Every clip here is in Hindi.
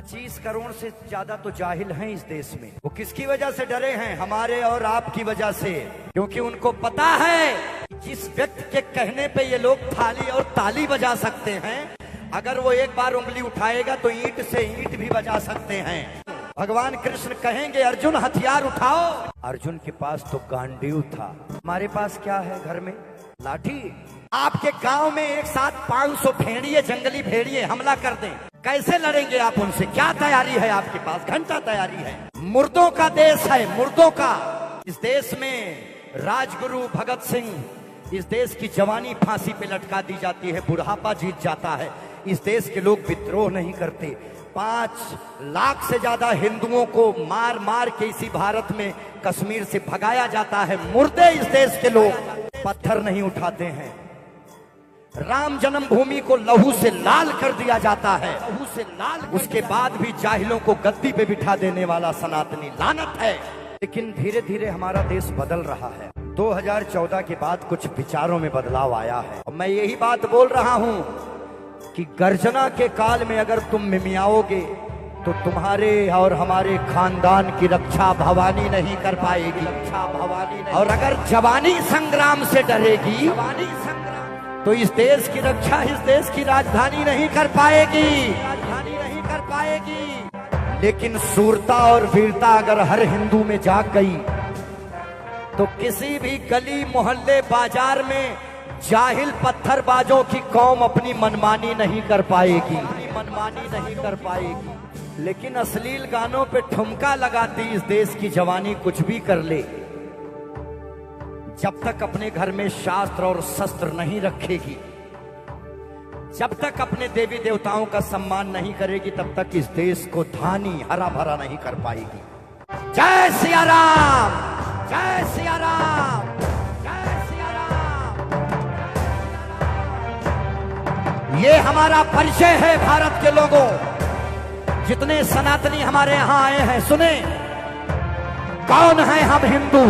25 करोड़ से ज्यादा तो जाहिल हैं इस देश में। वो किसकी वजह से डरे हैं? हमारे और आपकी वजह से। क्योंकि उनको पता है जिस व्यक्ति के कहने पे ये लोग थाली और ताली बजा सकते हैं, अगर वो एक बार उंगली उठाएगा तो ईंट से ईंट भी बजा सकते हैं। भगवान कृष्ण कहेंगे अर्जुन हथियार उठाओ। अर्जुन के पास तो गांडीव था, हमारे पास क्या है घर में? लाठी। आपके गांव में एक साथ 500 भेड़िए, जंगली भेड़िए हमला कर दें, कैसे लड़ेंगे आप उनसे? क्या तैयारी है आपके पास? घंटा तैयारी है। मुर्दों का देश है, मुर्दों का। इस देश में राजगुरु भगत सिंह, इस देश की जवानी फांसी पे लटका दी जाती है, बुढ़ापा जीत जाता है। इस देश के लोग विद्रोह नहीं करते। 5 लाख से ज्यादा हिंदुओं को मार मार के इसी भारत में कश्मीर से भगाया जाता है। मुर्दे इस देश के लोग, पत्थर नहीं उठाते हैं। राम जन्मभूमि को लहू से लाल कर दिया जाता है, लहू से लाल। उसके बाद भी जाहिलों को गद्दी पे बिठा देने वाला सनातनी लानत है। लेकिन धीरे धीरे हमारा देश बदल रहा है। 2014 के बाद कुछ विचारों में बदलाव आया है और मैं यही बात बोल रहा हूं कि गर्जना के काल में अगर तुम मिमियाओगे तो तुम्हारे और हमारे खानदान की रक्षा भवानी नहीं कर पाएगी, रक्षा भवानी नहीं। और अगर जवानी संग्राम से डरेगी, जवानी संग्राम, तो इस देश की रक्षा इस देश की राजधानी नहीं कर पाएगी, राजधानी नहीं कर पाएगी। लेकिन सूरता और वीरता अगर हर हिंदू में जाग गई तो किसी भी गली मोहल्ले बाजार में जाहिल पत्थरबाजों की कौम अपनी मनमानी नहीं कर पाएगी, मनमानी नहीं कर पाएगी। लेकिन अश्लील गानों पे ठुमका लगाती इस देश की जवानी कुछ भी कर ले, जब तक अपने घर में शास्त्र और शस्त्र नहीं रखेगी, जब तक अपने देवी देवताओं का सम्मान नहीं करेगी, तब तक इस देश को धानी हरा भरा नहीं कर पाएगी। जय सिया राम, जय सिया राम, जय सिया राम। ये हमारा परिचय है भारत के लोगों। जितने सनातनी हमारे यहां आए हैं, सुने कौन है हम? हिंदू,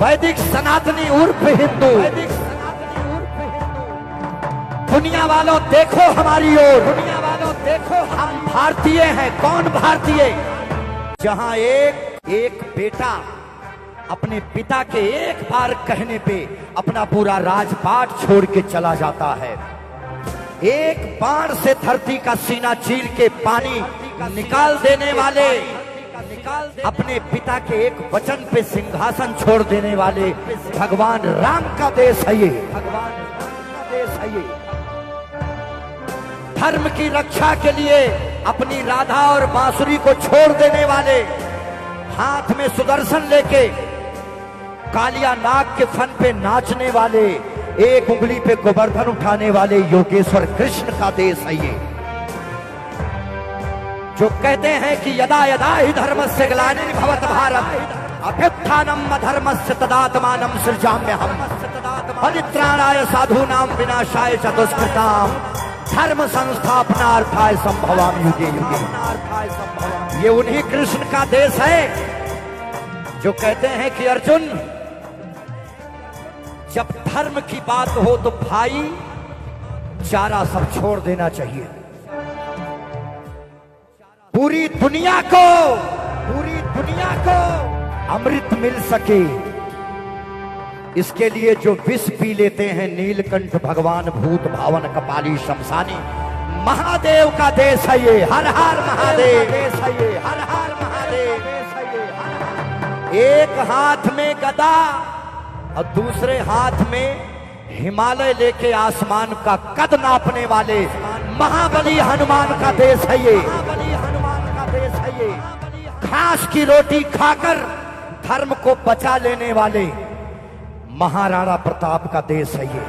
वैदिक सनातनी उर्फ हिंदू। वैदिक सनातनी उर्फ हिंदू। दुनिया वालों देखो हमारी ओर, दुनिया वालों देखो, हम भारतीय हैं। कौन भारतीय? जहां एक बेटा अपने पिता के एक बार कहने पे अपना पूरा राजपाट छोड़ के चला जाता है, एक बाण से धरती का सीना चीर के पानी निकाल देने वाले, अपने पिता के एक वचन पे सिंहासन छोड़ देने वाले भगवान राम का देश है ये, भगवान राम का देश है ये। धर्म की रक्षा के लिए अपनी राधा और बांसुरी को छोड़ देने वाले, हाथ में सुदर्शन लेके कालिया नाग के फन पे नाचने वाले, एक उंगली पे गोवर्धन उठाने वाले योगेश्वर कृष्ण का देश है ये। जो कहते हैं कि यदा यदा ही धर्मस्य ग्लानिर्भवत भारत अभ्युत्थानम् अधर्मस्य तदात्मानं सृजाम्यहम् परित्राणाय साधूनां विनाशाय च दुष्कृताम् धर्म संस्थापनार्थाय संभवामि युगे युगे। ये उन्हीं कृष्ण का देश है जो कहते हैं कि अर्जुन, जब धर्म की बात हो तो भाई चारा सब छोड़ देना चाहिए। पूरी दुनिया को अमृत मिल सके, इसके लिए जो विष पी लेते हैं नीलकंठ भगवान भूत भावन कपाली शमशानी, महादेव का देश है ये। हर हर महादेव देश है ये, हर हर महादेव देश है ये। एक हाथ में गदा और दूसरे हाथ में हिमालय लेके आसमान का कद नापने वाले महाबली हनुमान का देश है ये, महाबली हनुमान का देश है ये। घास की रोटी खाकर धर्म को बचा लेने वाले महाराणा प्रताप का देश है ये।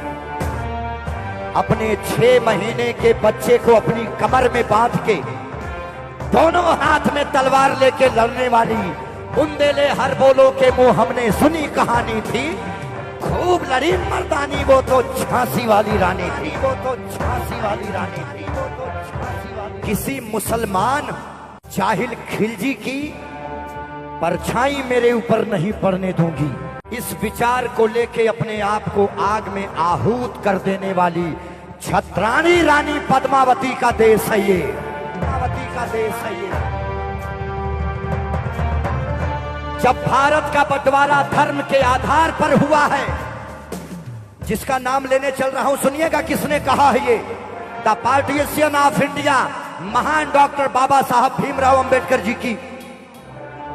अपने 6 महीने के बच्चे को अपनी कमर में बांध के दोनों हाथ में तलवार लेके लड़ने वाली बुंदेले हर बोलो के मुंह हमने सुनी कहानी थी, खूब लड़ी मर्दानी वो तो झांसी वाली रानी थी, वो तो झांसी वाली रानी थी, वो तो झांसी वाली। किसी मुसलमान जाहिल खिलजी की परछाई मेरे ऊपर नहीं पड़ने दूंगी। इस विचार को लेके अपने आप को आग में आहूत कर देने वाली छत्राणी रानी पद्मावती का देश है ये। देश है ये। जब भारत का बंटवारा धर्म के आधार पर हुआ है, जिसका नाम लेने चल रहा हूं, सुनिएगा किसने कहा है ये। द पार्टीशन ऑफ इंडिया, महान डॉक्टर बाबा साहब भीमराव अंबेडकर जी की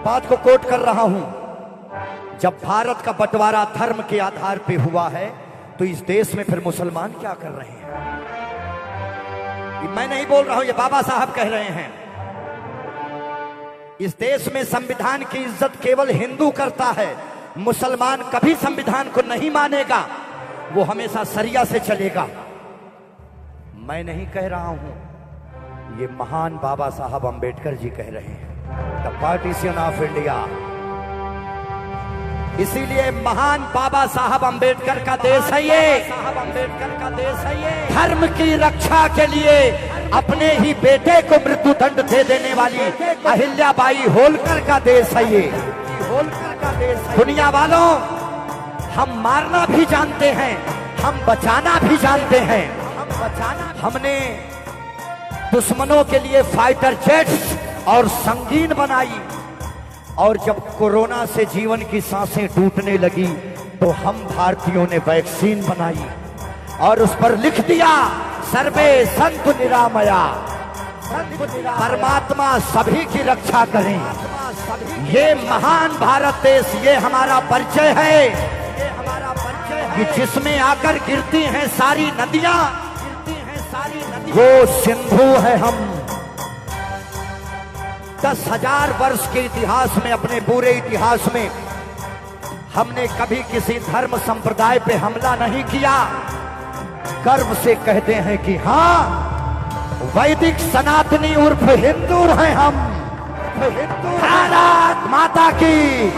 बात को कोट कर रहा हूं। जब भारत का बंटवारा धर्म के आधार पे हुआ है, तो इस देश में फिर मुसलमान क्या कर रहे हैं? मैं नहीं बोल रहा हूं, ये बाबा साहब कह रहे हैं। इस देश में संविधान की इज्जत केवल हिंदू करता है, मुसलमान कभी संविधान को नहीं मानेगा, वो हमेशा शरिया से चलेगा। मैं नहीं कह रहा हूं, ये महान बाबा साहब अंबेडकर जी कह रहे हैं। The partition of India. इसीलिए महान बाबा साहब अंबेडकर का देश है ये, साहब अंबेडकर का देश है ये। धर्म की रक्षा के लिए अपने ही बेटे को मृत्यु दंड दे देने वाली अहिल्याबाई होलकर का देश है ये, होलकर का देश है। दुनिया वालों, हम मारना भी जानते हैं, हम बचाना भी जानते हैं। हमने दुश्मनों के लिए फाइटर जेट्स और संगीन बनाई, और जब कोरोना से जीवन की सांसें टूटने लगी तो हम भारतीयों ने वैक्सीन बनाई और उस पर लिख दिया सर्वे संतु निरामया, परमात्मा सभी की रक्षा करें। ये महान भारत देश, ये हमारा परिचय है, ये हमारा परिचय है कि जिसमें आकर गिरती हैं सारी नदियां, वो सिंधु है हम। 10,000 वर्ष के इतिहास में, अपने पूरे इतिहास में हमने कभी किसी धर्म संप्रदाय पे हमला नहीं किया। गर्व से कहते हैं कि हाँ, वैदिक सनातनी उर्फ हिंदू हैं हम। भारत माता की।